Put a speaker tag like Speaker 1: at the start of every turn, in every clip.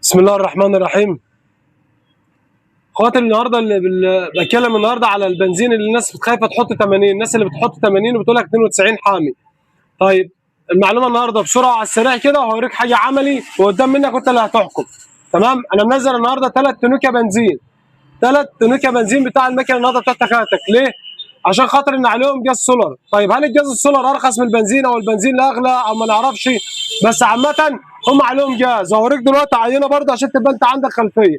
Speaker 1: بسم الله الرحمن الرحيم. اخواتي النهارده بتكلم النهارده على البنزين اللي الناس خايفه تحط 80، الناس اللي بتحط 80 وبتقول لك 92 حامي. طيب المعلومه النهارده بسرعه على السريع كده وهوريك حاجه عملي وقدام منك انت اللي هتحكم. تمام؟ انا منزل النهارده 3 تنوكه بنزين. 3 تنوكه بنزين بتاع المكنه النهارده بتاعت تكاتك، ليه؟ عشان خاطر ان عليهم جاز سولار. طيب هل الجاز السولار ارخص من البنزين او البنزين اغلى او ما نعرفش؟ بس عامه هم عليهم جاز، هوريك دلوقتي عينه برضه عشان تبقى انت عندك خلفيه.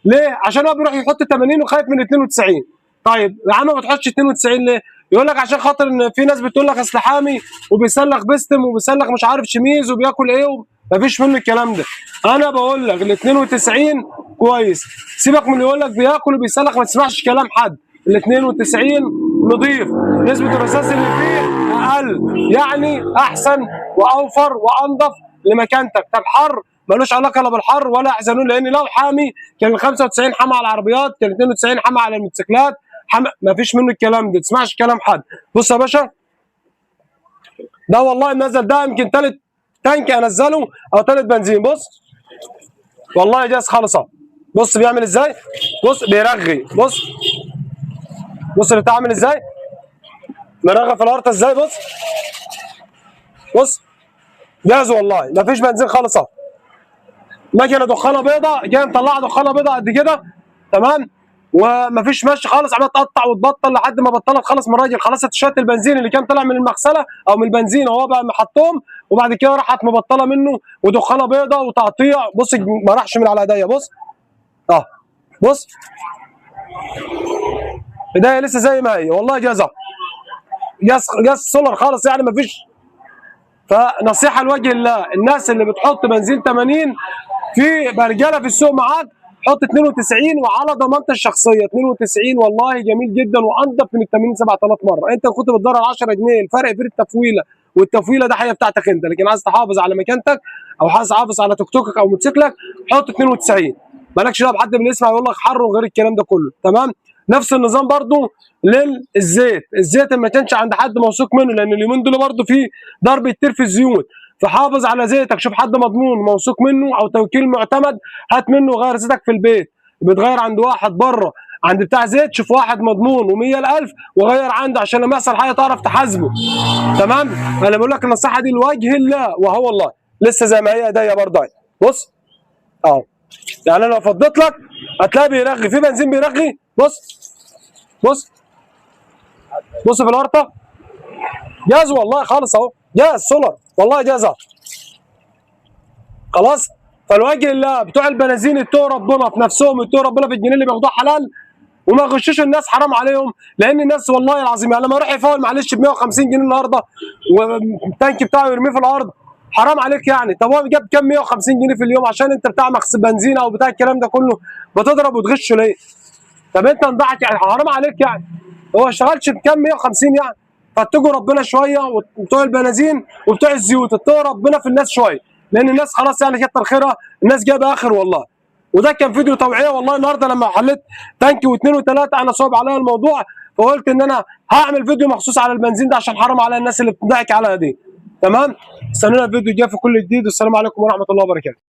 Speaker 1: ليه؟ عشان هو بيروح يحط 80 وخايف من 92. طيب يا عم ما تحطش 92 ليه؟ يقول لك عشان خاطر ان في ناس بتقول لك اصل حامي وبيسلخ بستم وبيسلخ مش عارف شميز وبياكل ايه مفيش منه الكلام ده. انا بقول لك ال 92 كويس، سيبك من اللي يقول لك بياكل وبيسلخ، ما تسمعش كلام حد. ال 92 نضيف، نسبه الرصاص اللي فيه اقل، يعني احسن واوفر وانضف لمكانتك. طب حر ملوش علاقه لا بالحر ولا يحزنون، لان لو حامي كان ال 95 حمى على العربيات، كان 92 حمى على الموتوسيكلات، ما فيش منه الكلام ده، ما تسمعش كلام حد. بص يا باشا، ده والله نزل، ده يمكن ثالث تانك انزله او ثالث بنزين. بص والله جاز خالص اهو. بص بيعمل ازاي، بص بيرغي، بص اللي عامل ازاي، مرغى في الارض ازاي، بص جاز والله ما فيش بنزين خالص اهو. مكنه دخانه بيضاء جايه مطلعه دخانه بيضاء قد كده، تمام، ومفيش مشي خالص، عماله تقطع وتبطل لحد ما بطلت خالص من الراجل، خلصت شويه البنزين اللي كان طالع من المغسله او من البنزين وهو بقى محطهم، وبعد كده راحت مبطله منه ودخانه بيضاء وتقطيع. بص ما راحش من على ايديا، بص بص ايديا لسه زي ما هي والله. جاز سولار خالص يعني مفيش. فنصيحه لوجه الله، الناس اللي بتحط بنزين 80 في رجاله في السوق معاك، حط 92 وعلى ضمانتي الشخصيه. 92 والله جميل جدا وانضف من ال 80 7000 مره. انت كنت بتدور على 10 جنيه الفرق في التفويله، والتفويله ده حاجه بتاعتك انت، لكن عايز تحافظ على مكانتك او عايز تحافظ على توك توكك او موتوسيكلك حط 92. مالكش دعوه بحد بيسمع يقول لك حر وغير الكلام ده كله. تمام؟ نفس النظام برضو للزيت. الزيت ما كانش عند حد موثوق منه، لان اليومين دول برضو في ضرب كتير في الزيوت، فحافظ على زيتك، شوف حد مضمون موثوق منه او توكيل معتمد هات منه غير زيتك في البيت. بتغير عند واحد بره عند بتاع زيت، شوف واحد مضمون و100,000 وغير عنده عشان لما يحصل حاجه تعرف تحاسبه. تمام؟ انا بقول لك النصيحه دي لوجه الله، وهو والله لسه زي ما هي ايديا برضه. بص اهو، يعني انا لو فضيت لك هتلاقي بيرغي في بنزين بيرغي. بص في الورطه جاز والله خالص اهو، جاز سولار والله جاز اهو. خلاص؟ فالوجه الله بتوع البنازين اتقوا ربنا في نفسهم، اتقوا ربنا في الجنيه اللي بياخدوها حلال، وما يغشوش الناس، حرام عليهم. لان الناس والله العظيم يعني لما يروح يفاول معلش ب 150 جنيه النهارده والتانك بتاعه يرميه في الارض، حرام عليك يعني. طب هو جاب كام 150 جنيه في اليوم عشان انت بتاع بنزين او بتاع الكلام ده كله بتضرب وتغشه ليه؟ طب انت انضحك يعني، حرام عليك يعني. هو ما اشتغلش بكام 150 يعني. فاتقوا ربنا شويه، وبتوع البنازين وبتوع الزيوت اتقوا ربنا في الناس شويه، لان الناس خلاص يعني كتر خيرها، الناس جايبه اخر والله. وده كان فيديو توعيه والله النهارده لما حليت تانك واثنين وثلاثه انا صعب عليا الموضوع، فقلت ان انا هعمل فيديو مخصوص على البنزين ده عشان حرام على الناس اللي بتضحك عليها دي. تمام؟ استنونا الفيديو الجاي في كل جديد، والسلام عليكم ورحمه الله وبركاته.